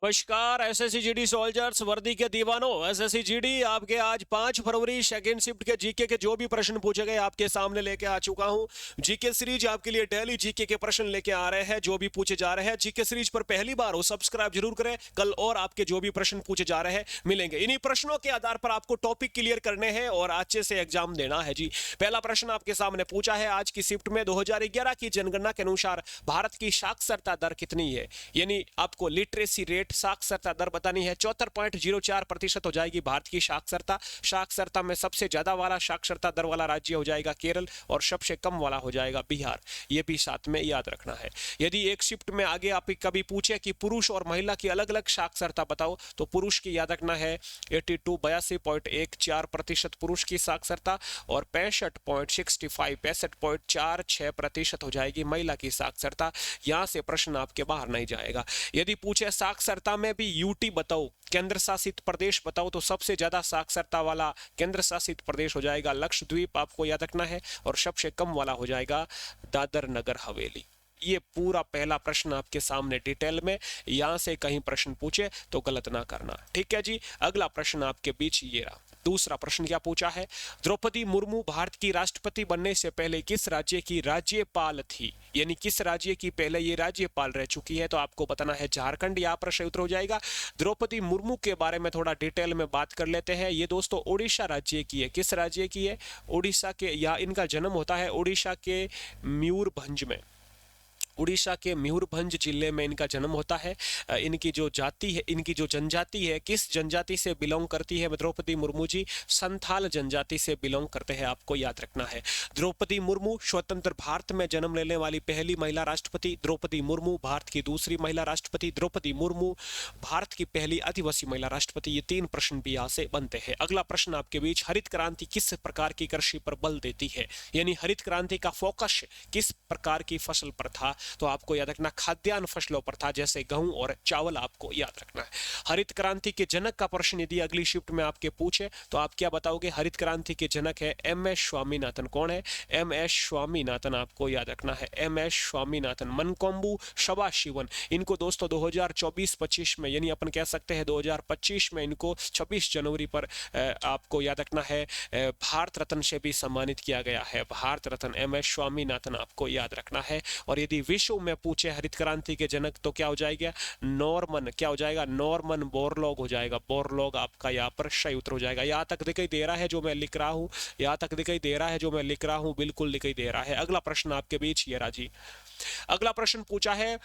नमस्कार SSC GD soldiers वर्दी के दीवानों। एसएससी जीडी आपके आज 5 फरवरी सेकंड शिफ्ट के जीके के जो भी प्रश्न पूछे गए आपके सामने लेके आ चुका हूं। जीके सीरीज आपके लिए डेली जीके के प्रश्न लेके आ रहे हैं जो भी पूछे जा रहे हैं। जीके सीरीज पर पहली बार हो सब्सक्राइब जरूर करें। कल और आपके जो भी प्रश्न पूछे जा रहे हैं मिलेंगे। इन्हीं प्रश्नों के आधार पर आपको टॉपिक क्लियर करने हैं और अच्छे से एग्जाम देना है जी। पहला प्रश्न आपके सामने पूछा है आज की शिफ्ट में 2011 की जनगणना के अनुसार भारत की साक्षरता दर कितनी है, यानी आपको लिटरेसी रेट साक्षरता दर बतानी है। 74.04% हो जाएगी भारत की साक्षरता। साक्षरता में सबसे ज्यादा वाला साक्षरता दर वाला राज्य हो जाएगा केरल और सबसे कम वाला हो जाएगा बिहार। ये भी साथ में याद रखना है। यदि एक शिफ्ट में आगे आप कभी पूछे कि पुरुष और महिला की अलग अलग साक्षरता बताओ तो पुरुष की याद रखना है 82.14% पुरुष की साक्षरता और 65.46% हो जाएगी महिला की साक्षरता। यहां से प्रश्न आपके बाहर नहीं जाएगा। यदि पूछे साक्षरता में भी यूटी बताओ, केंद्र शासित प्रदेश बताओ, तो सबसे ज्यादा साक्षरता वाला केंद्र शासित प्रदेश हो जाएगा लक्षद्वीप, आपको याद रखना है, और सबसे कम वाला हो जाएगा दादर नगर हवेली। ये पूरा पहला प्रश्न आपके सामने डिटेल में, यहां से कहीं प्रश्न पूछे तो गलत ना करना, ठीक है जी। अगला प्रश्न आपके बीच ये रहा। दूसरा प्रश्न क्या पूछा है, द्रौपदी मुर्मू भारत की राष्ट्रपति बनने से पहले किस राज्य की राज्यपाल थी, यानी किस राज्य की पहले ये राज्यपाल रह चुकी है, तो आपको बताना है झारखंड। यहाँ पर सही उत्तर हो जाएगा। द्रौपदी मुर्मू के बारे में थोड़ा डिटेल में बात कर लेते हैं। ये दोस्तों ओडिशा राज्य की है। किस राज्य की है? ओडिशा के। या इनका जन्म होता है ओडिशा के मयूरभंज में। उड़ीसा के मयूरभंज जिले में इनका जन्म होता है। इनकी जो जाति है, इनकी जो जनजाति है, किस जनजाति से बिलोंग करती है द्रौपदी मुर्मू जी? संथाल जनजाति से बिलोंग करते हैं, आपको याद रखना है। द्रौपदी मुर्मू स्वतंत्र भारत में जन्म लेने वाली पहली महिला राष्ट्रपति। द्रौपदी मुर्मू भारत की दूसरी महिला राष्ट्रपति। द्रौपदी मुर्मू भारत की पहली आदिवासी महिला राष्ट्रपति। ये 3 प्रश्न भी यहाँ से बनते हैं। अगला प्रश्न आपके बीच, हरित क्रांति किस प्रकार की कृषि पर बल देती है, यानी हरित क्रांति का फोकस किस प्रकार की फसल पर था, तो आपको याद रखना खाद्यान्न फसलों पर था, जैसे गेहूं और चावल, आपको याद रखना है। हरित क्रांति के जनक का प्रश्न यदि अगली शिफ्ट में आपके पूछे तो आप क्या बताओगे? हरित क्रांति के जनक है एम.एस. स्वामीनाथन। कौन है? एम.एस. स्वामीनाथन, आपको याद रखना है एम.एस. स्वामीनाथन। मनकोम्बू सदाशिवन, इनको दोस्तों 2024-25 में, यानी अपन कह सकते हैं 2025 में, इनको 26 जनवरी पर आपको याद रखना है भारत रत्न से भी सम्मानित किया गया है। भारत रत्न एम.एस. स्वामीनाथन, आपको याद रखना है। और यदि विश्व में पूछे हरित क्रांति के जनक तो क्या हो जाएगा? नॉर्मन, क्या हो जाएगा? नॉर्मन बोरलॉग हो जाएगा। बोरलॉग आपका यहाँ पर सही उत्तर हो जाएगा। यहाँ तक दिखाई दे रहा है जो मैं लिख रहा हूँ? यहाँ तक दिखाई दे रहा है जो मैं लिख रहा हूँ? बिल्कुल दिखाई दे रहा है। अगला प्रश्न आपके बीच ये राजी। अगला प्रश्न पूछा है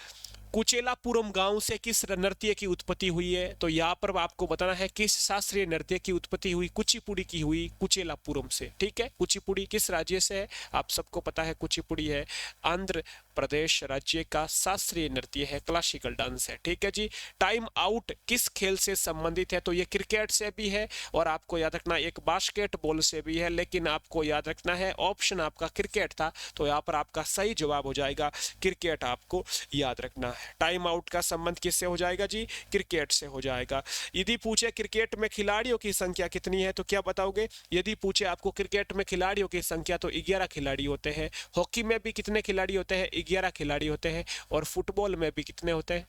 कुचेलापुरम गांव से किस नृत्य की उत्पत्ति हुई है, तो यहाँ पर आपको बताना है किस शास्त्रीय नृत्य की उत्पत्ति हुई? कुचिपुड़ी की हुई कुचेलापुरम से, ठीक है। कुचिपुड़ी किस राज्य से है? आप सबको पता है कुचिपुड़ी है आंध्र प्रदेश राज्य का शास्त्रीय नृत्य है, क्लासिकल डांस है, ठीक है जी। टाइम आउट किस खेल से संबंधित है, तो ये क्रिकेट से भी है और आपको याद रखना एक बास्केटबॉल से भी है, लेकिन आपको याद रखना है ऑप्शन आपका क्रिकेट था, तो यहाँ पर आपका सही जवाब हो जाएगा क्रिकेट, आपको याद रखना है। टाइम आउट का संबंध किससे हो जाएगा जी? क्रिकेट से हो जाएगा। यदि पूछे क्रिकेट में खिलाड़ियों की संख्या कितनी है, तो क्या बताओगे? यदि पूछे आपको क्रिकेट में खिलाड़ियों की संख्या तो 11 खिलाड़ी होते हैं। हॉकी में भी कितने खिलाड़ी होते हैं? 11 खिलाड़ी होते हैं। और फुटबॉल में भी कितने होते हैं?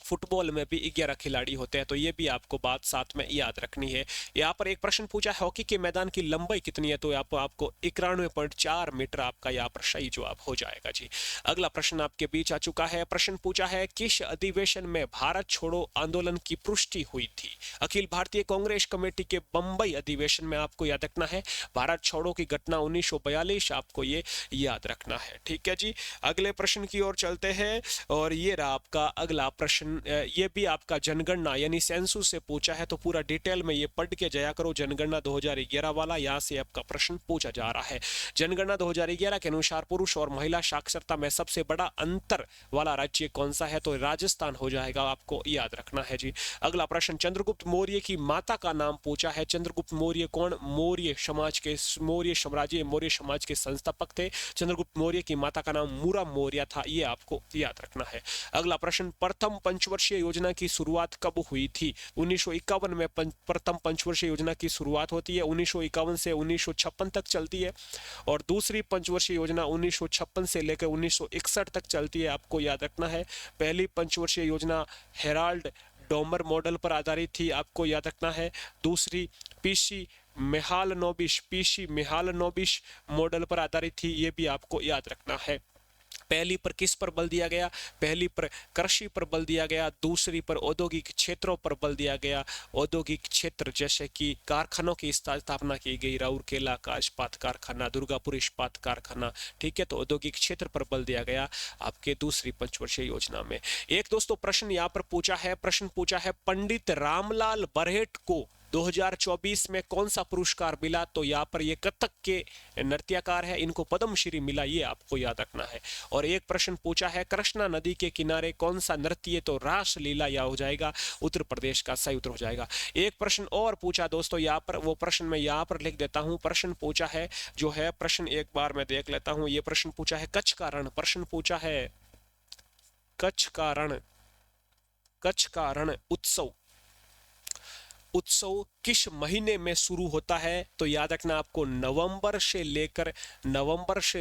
फुटबॉल में भी 11 खिलाड़ी होते हैं, तो ये भी आपको बात साथ में याद रखनी है। यहाँ पर एक प्रश्न पूछा है हॉकी के मैदान की लंबाई कितनी है, तो आपको 91.4 मीटर आपका यहाँ पर सही जवाब हो जाएगा जी। अगला प्रश्न आपके बीच आ चुका है। प्रश्न पूछा है किस अधिवेशन में भारत छोड़ो आंदोलन की पुष्टि हुई थी? अखिल भारतीय कांग्रेस कमेटी के बंबई अधिवेशन में आपको याद रखना है भारत छोड़ो की घटना 1942, आपको ये याद रखना है, ठीक है जी। अगले प्रश्न की ओर चलते हैं और ये रहा आपका अगला प्रश्न। ये भी आपका जनगणना यानी सेंसस से पूछा है, तो पूरा डिटेल में ये पढ़ के जाया करो। जनगणना 2011 वाला, यहाँ से आपका प्रश्न पूछा जा रहा है। जनगणना 2011 के अनुसार पुरुष और महिला साक्षरता में सबसे बड़ा अंतर वाला राज्य कौन सा है, तो राजस्थान हो जाएगा, आपको याद रखना है जी। अगला प्रश्न चंद्रगुप्त मौर्य की माता का नाम पूछा है। चंद्रगुप्त मौर्य कौन? मौर्य समाज के, मौर्य साम्राज्य, मौर्य समाज के संस्थापक थे। चंद्रगुप्त मौर्य की माता का नाम मूरा मौर्य था, ये आपको याद रखना है। अगला प्रश्न प्रथम पंचवर्षीय योजना की शुरुआत कब हुई थी? 1951 में प्रथम पंचवर्षीय योजना की शुरुआत होती है। 1951 से 1956 तक चलती है और दूसरी पंचवर्षीय योजना 1956 से लेकर 1961 तक चलती है, आपको याद रखना है। पहली पंचवर्षीय योजना हेराल्ड डोमर मॉडल पर आधारित थी, आपको याद रखना है। दूसरी पीसी मिहालनोबिश मॉडल पर आधारित थी, ये भी आपको याद रखना है। पहली पर किस पर बल दिया गया? पहली पर कृषि पर बल दिया गया, दूसरी पर औद्योगिक क्षेत्रों पर बल दिया गया। औद्योगिक क्षेत्र जैसे कि कारखानों की स्थापना की गई, राउरकेला का इस्पात कारखाना, दुर्गापुर इस्पात कारखाना, ठीक है। तो औद्योगिक क्षेत्र पर बल दिया गया आपके दूसरी पंचवर्षीय योजना में। एक दोस्तों प्रश्न यहाँ पर पूछा है पंडित रामलाल बरहेट को 2024 में कौन सा पुरस्कार मिला? तो यहाँ पर ये कथक के नृत्यकार है, इनको पद्मश्री मिला, ये आपको याद रखना है। और एक प्रश्न पूछा है कृष्णा नदी के किनारे कौन सा नृत्य? तो रासलीला या हो जाएगा उत्तर प्रदेश का सही उत्तर हो जाएगा। एक प्रश्न और पूछा दोस्तों यहाँ पर, वो प्रश्न मैं यहाँ पर लिख देता हूँ। प्रश्न पूछा है जो है, प्रश्न एक बार मैं देख लेता हूँ। ये प्रश्न पूछा है कच्छ का रण, प्रश्न पूछा है कच्छ का रण उत्सव किस महीने में शुरू होता है? तो याद रखना आपको नवंबर से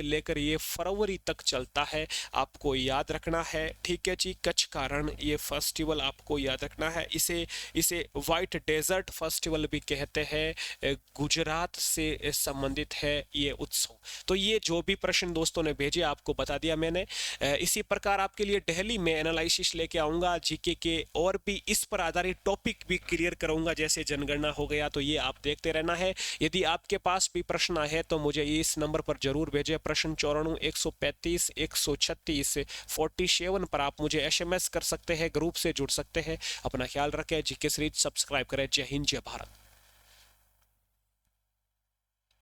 लेकर ये फरवरी तक चलता है, आपको याद रखना है, ठीक है जी। कच्छ का रण ये फेस्टिवल आपको याद रखना है। इसे व्हाइट डेजर्ट फेस्टिवल भी कहते हैं, गुजरात से संबंधित है ये उत्सव। तो ये जो भी प्रश्न दोस्तों ने भेजे आपको बता दिया मैंने। इसी प्रकार आपके लिए दिल्ली में एनालिसिस लेके आऊंगा जीके के, और भी इस पर आधारित टॉपिक भी क्लियर करूंगा, जैसे जनगणना हो गया। तो ये आप देखते रहना है। यदि आपके पास भी प्रश्न आए तो मुझे इस नंबर पर जरूर भेजें। प्रश्न 94 135 136 47 पर आप मुझे SMS कर सकते हैं, ग्रुप से जुड़ सकते हैं। अपना ख्याल रखें, जीके सीरीज सब्सक्राइब करें। जय हिंद, जय भारत।